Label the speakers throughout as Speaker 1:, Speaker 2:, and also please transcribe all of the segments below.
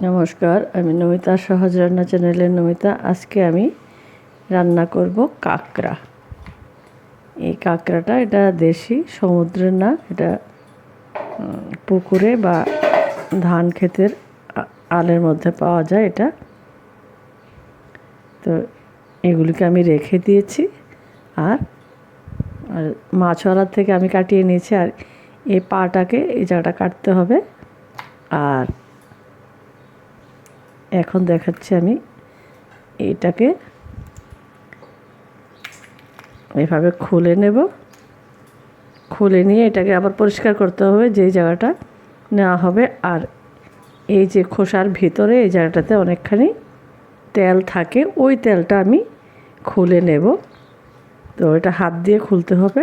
Speaker 1: নমস্কার, আমি নমিতা সহজ রান্না চ্যানেলের নমিতা। আজকে আমি রান্না করব কাঁকড়া। এই কাঁকড়াটা এটা দেশি, সমুদ্রের না, এটা পুকুরে বা ধান ক্ষেতের আলের মধ্যে পাওয়া যায় এটা। তো এগুলিকে আমি রেখে দিয়েছি আর মাছওয়ালার থেকে আমি কাটিয়ে নিয়েছি। আর এই পাটাকে এই জায়গাটা কাটতে হবে। আর এখন দেখাচ্ছি আমি এটাকে এভাবে খুলে নেব। খুলে নিয়ে এটাকে আবার পরিষ্কার করতে হবে যেই জায়গাটা নেওয়া হবে। আর এই যে খোসার ভিতরে এই জায়গাটাতে অনেকখানি তেল থাকে, ওই তেলটা আমি খুলে নেব। তো এটা হাত দিয়ে খুলতে হবে।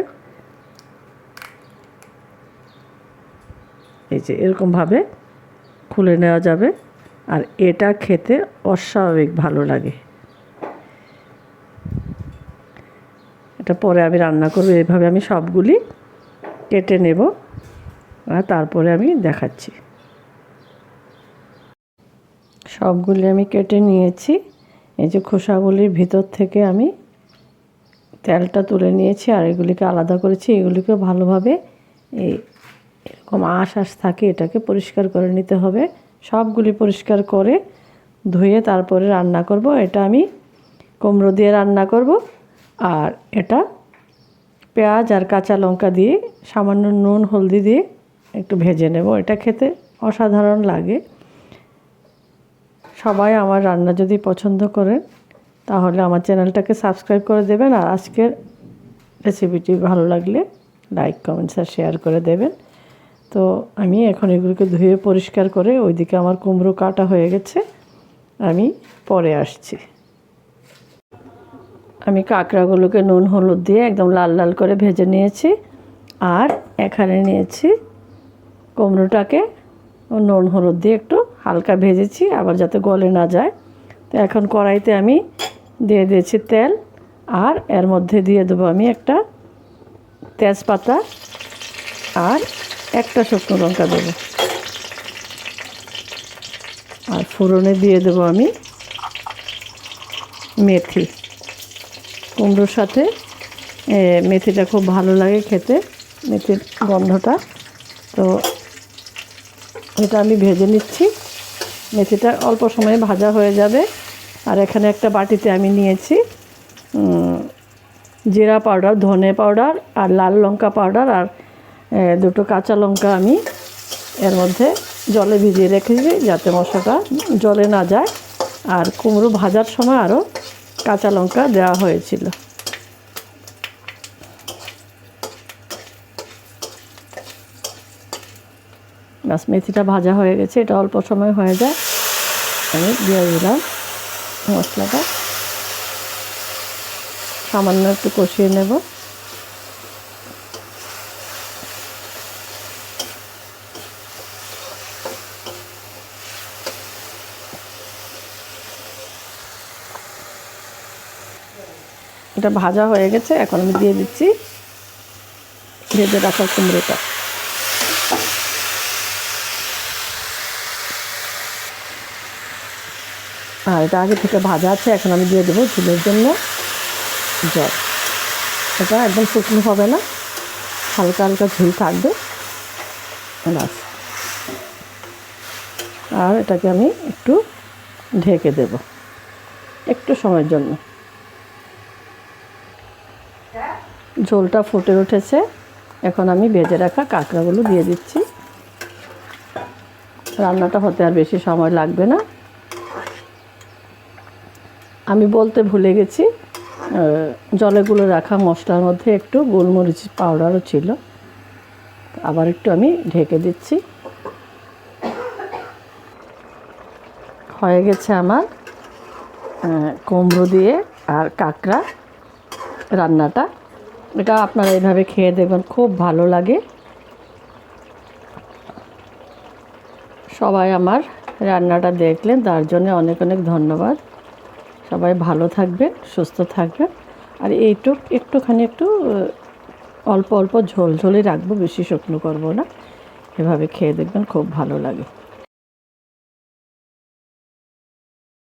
Speaker 1: এই যে এরকমভাবে খুলে নেওয়া যাবে। আর এটা খেতে অস্বাভাবিক ভালো লাগে। এটা পরে আমি রান্না করব। এইভাবে আমি সবগুলি কেটে নেব আর তারপরে আমি দেখাচ্ছি। সবগুলি আমি কেটে নিয়েছি। এই যে খোসাগুলির ভিতর থেকে আমি তেলটা তুলে নিয়েছি আর এগুলিকে আলাদা করেছি। এগুলিকে ভালোভাবে এরকম আঁশ থাকে, এটাকে পরিষ্কার করে নিতে হবে। সবগুলি পরিষ্কার করে ধুয়ে তারপরে রান্না করব। এটা আমি কুমড়ো দিয়ে রান্না করব। আর এটা পেঁয়াজ আর কাঁচা লঙ্কা দিয়ে সামান্য নুন হলদি দিয়ে একটু ভেজে নেব। এটা খেতে অসাধারণ লাগে। সবাই আমার রান্না যদি পছন্দ করেন তাহলে আমার চ্যানেলটাকে সাবস্ক্রাইব করে দেবেন। আর আজকের রেসিপিটি ভালো লাগলে লাইক, কমেন্টস আর শেয়ার করে দেবেন। তো আমি এখন এগুলোকে ধুয়ে পরিষ্কার করে, ওইদিকে আমার কুমড়ো কাটা হয়ে গেছে, আমি পরে আসছি। আমি কাঁকড়াগুলোকে নুন হলুদ দিয়ে একদম লাল লাল করে ভেজে নিয়েছি। আর এখানে নিয়েছি কুমড়োটাকে নুন হলুদ দিয়ে একটু হালকা ভেজেছি, আবার যাতে গলে না যায়। তো এখন কড়াইতে আমি দিয়ে দিয়েছি তেল। আর এর মধ্যে দিয়ে দেবো আমি একটা তেজপাতা আর একটা শুকনো লঙ্কা দেবো। আর ফোড়নে দিয়ে দেবো আমি মেথি। কুমড়োর সাথে মেথিটা খুব ভালো লাগে খেতে, মেথির গন্ধটা। তো এটা আমি ভেজে নিচ্ছি। মেথিটা অল্প সময়ে ভাজা হয়ে যাবে। আর এখানে একটা বাটিতে আমি নিয়েছি জিরা পাউডার, ধনে পাউডার আর লাল লঙ্কা পাউডার আর দুটো কাঁচা লঙ্কা আমি এর মধ্যে জলে ভিজিয়ে রেখেছি যাতে মশলাটা জলে না যায়। আর কুমড়ো ভাজার সময় আরও কাঁচা লঙ্কা দেওয়া হয়েছিল। বাস মেথিটা ভাজা হয়ে গেছে, এটা অল্প সময় হয়ে যায়। আমি দিয়ে দিলাম মশলাটা, সামান্য একটু কষিয়ে নেব। এটা ভাজা হয়ে গেছে, এখন আমি দিয়ে দিচ্ছি ভেজে রাখা কুমড়োটা। আর এটা আগে থেকে ভাজা আছে, এখন আমি দিয়ে দেবো ঝোলের জন্য জল। এটা একদম শুকনো হবে না, হালকা হালকা ঝোল থাকবে ব্যাস। আর এটাকে আমি একটু ঢেকে দেব একটু সময়ের জন্য। ঝোলটা ফুটে উঠেছে, এখন আমি ভেজে রাখা কাঁকড়াগুলো দিয়ে দিচ্ছি। রান্নাটা হতে আর বেশি সময় লাগবে না। আমি বলতে ভুলে গেছি, জলে গুলে রাখা মশলার মধ্যে একটু গোলমরিচ পাউডারও ছিল। আবার একটু আমি ঢেকে দিচ্ছি। হয়ে গেছে আমার কুমড়ো দিয়ে আর কাঁকড়া রান্নাটা। এটা আপনারা এইভাবে খেয়ে দেখবেন, খুব ভালো লাগে। সবাই আমার রান্নাটা দেখলেন, তার জন্য অনেক অনেক ধন্যবাদ। সবাই ভালো থাকবেন, সুস্থ থাকবেন। আর একটুখানি অল্প অল্প ঝোল ঝোলই রাখবো, বেশি শুকনো করবো না। এভাবে খেয়ে দেখবেন, খুব ভালো লাগে।